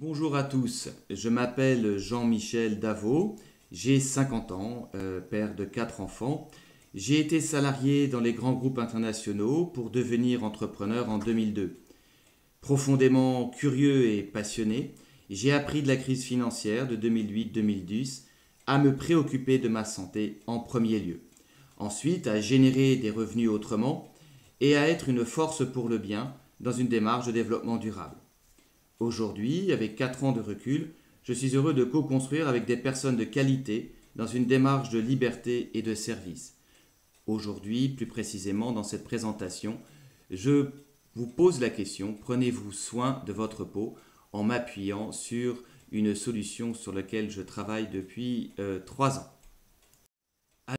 Bonjour à tous, je m'appelle Jean-Michel Davot, j'ai 50 ans, père de 4 enfants. J'ai été salarié dans les grands groupes internationaux pour devenir entrepreneur en 2002. Profondément curieux et passionné, j'ai appris de la crise financière de 2008-2010 à me préoccuper de ma santé en premier lieu. Ensuite, à générer des revenus autrement et à être une force pour le bien dans une démarche de développement durable. Aujourd'hui, avec 4 ans de recul, je suis heureux de co-construire avec des personnes de qualité dans une démarche de liberté et de service. Aujourd'hui, plus précisément dans cette présentation, je vous pose la question, prenez-vous soin de votre peau en m'appuyant sur une solution sur laquelle je travaille depuis 3 ans.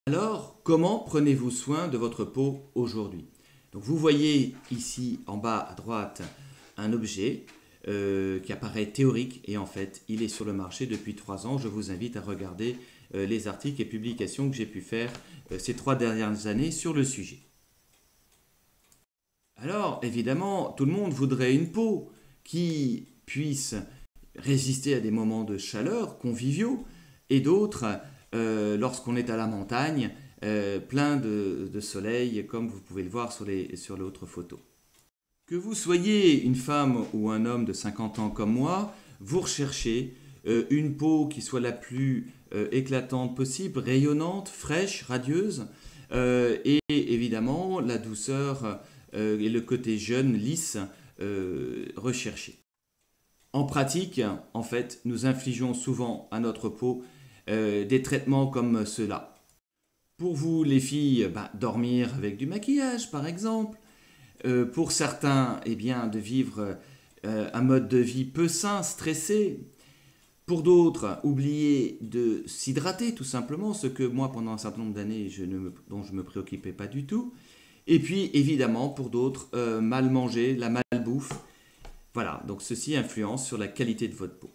Alors, comment prenez-vous soin de votre peau aujourd'hui? Donc, vous voyez ici en bas à droite un objet qui apparaît théorique et en fait il est sur le marché depuis 3 ans. Je vous invite à regarder les articles et publications que j'ai pu faire ces 3 dernières années sur le sujet. Alors évidemment tout le monde voudrait une peau qui puisse résister à des moments de chaleur conviviaux et d'autres lorsqu'on est à la montagne plein de soleil comme vous pouvez le voir sur l'autre photo. Que vous soyez une femme ou un homme de 50 ans comme moi, vous recherchez une peau qui soit la plus éclatante possible, rayonnante, fraîche, radieuse, et évidemment la douceur et le côté jeune, lisse, recherché. En pratique, en fait, nous infligeons souvent à notre peau des traitements comme ceux-là. Pour vous, les filles, dormir avec du maquillage, par exemple. Pour certains, eh bien, de vivre un mode de vie peu sain, stressé. Pour d'autres, oublier de s'hydrater tout simplement, ce que moi, pendant un certain nombre d'années, dont je ne me préoccupais pas du tout. Et puis, évidemment, pour d'autres, mal manger, la malbouffe. Voilà, donc ceci influence sur la qualité de votre peau.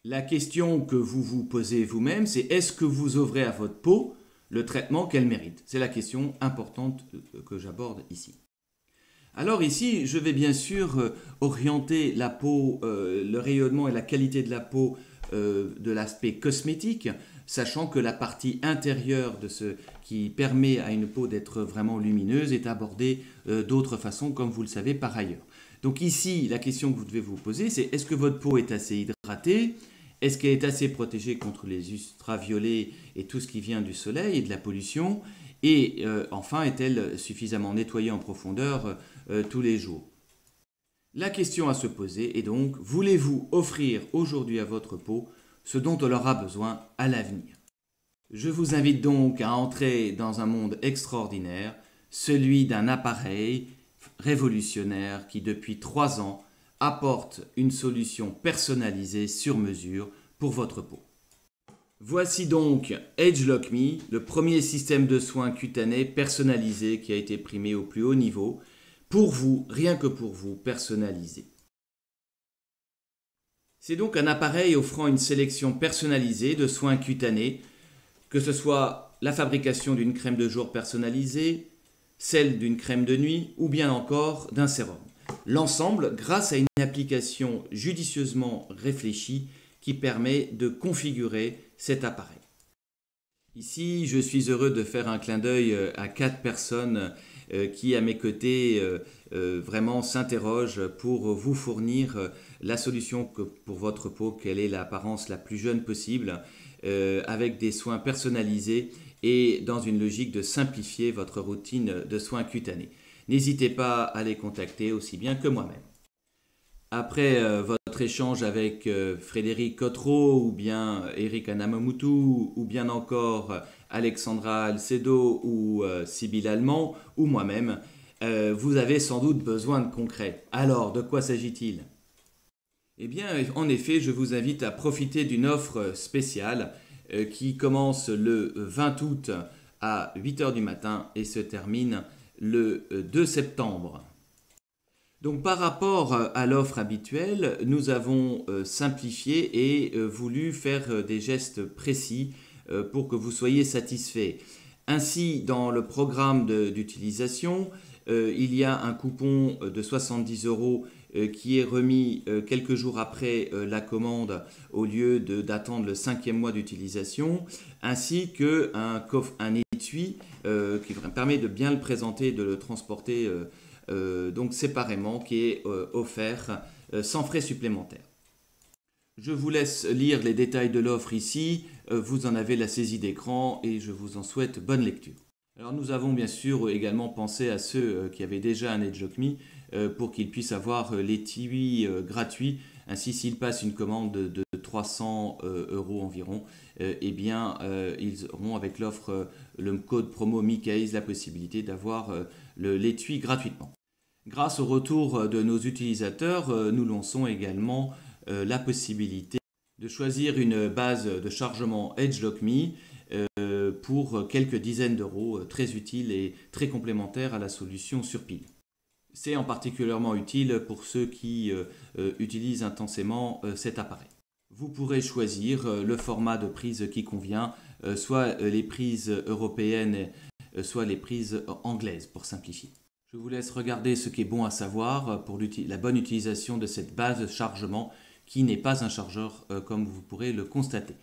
La question que vous vous posez vous-même, c'est est-ce que vous offrez à votre peau le traitement qu'elle mérite? C'est la question importante que j'aborde ici. Alors ici, je vais bien sûr orienter la peau, le rayonnement et la qualité de la peau de l'aspect cosmétique, sachant que la partie intérieure de ce qui permet à une peau d'être vraiment lumineuse est abordée d'autres façons, comme vous le savez par ailleurs. Donc ici, la question que vous devez vous poser, c'est est-ce que votre peau est assez hydratée? Est-ce qu'elle est assez protégée contre les ultraviolets et tout ce qui vient du soleil et de la pollution? Et enfin, est-elle suffisamment nettoyée en profondeur tous les jours? La question à se poser est donc, voulez-vous offrir aujourd'hui à votre peau ce dont elle aura besoin à l'avenir? Je vous invite donc à entrer dans un monde extraordinaire, celui d'un appareil révolutionnaire qui depuis 3 ans apporte une solution personnalisée sur mesure pour votre peau. Voici donc AgeLock Me, le premier système de soins cutanés personnalisé qui a été primé au plus haut niveau, pour vous, rien que pour vous, personnalisé. C'est donc un appareil offrant une sélection personnalisée de soins cutanés, que ce soit la fabrication d'une crème de jour personnalisée, celle d'une crème de nuit ou bien encore d'un sérum. L'ensemble grâce à une application judicieusement réfléchie qui permet de configurer cet appareil. Ici, je suis heureux de faire un clin d'œil à 4 personnes qui, à mes côtés, vraiment s'interrogent pour vous fournir la solution que pour votre peau, quelle est l'apparence la plus jeune possible, avec des soins personnalisés et dans une logique de simplifier votre routine de soins cutanés. N'hésitez pas à les contacter aussi bien que moi-même. Après votre échange avec Frédéric Cotreau ou bien Eric Anamamutu ou bien encore Alexandra Alcedo ou Sybille Allemand ou moi-même, vous avez sans doute besoin de concret. Alors, de quoi s'agit-il? Eh bien, en effet, je vous invite à profiter d'une offre spéciale qui commence le 20 août à 8 h du matin et se termine le 2 septembre. Donc par rapport à l'offre habituelle, nous avons simplifié et voulu faire des gestes précis pour que vous soyez satisfaits. Ainsi, dans le programme d'utilisation, il y a un coupon de 70 € qui est remis quelques jours après la commande au lieu d'attendre le 5e mois d'utilisation, ainsi qu'un un étui qui permet de bien le présenter et de le transporter donc séparément, qui est offert sans frais supplémentaires. Je vous laisse lire les détails de l'offre ici, vous en avez la saisie d'écran et je vous en souhaite bonne lecture. Alors nous avons bien sûr également pensé à ceux qui avaient déjà un EdgeLockMe pour qu'ils puissent avoir l'étui gratuit. Ainsi, s'ils passent une commande de 300 € environ, eh bien ils auront avec l'offre, le code promo MICASE, la possibilité d'avoir l'étui gratuitement. Grâce au retour de nos utilisateurs, nous lançons également la possibilité de choisir une base de chargement EdgeLockMe pour quelques dizaines d'euros, très utile et très complémentaire à la solution sur pile. C'est en particulièrement utile pour ceux qui utilisent intensément cet appareil. Vous pourrez choisir le format de prise qui convient, soit les prises européennes, soit les prises anglaises pour simplifier. Je vous laisse regarder ce qui est bon à savoir pour la bonne utilisation de cette base de chargement qui n'est pas un chargeur comme vous pourrez le constater.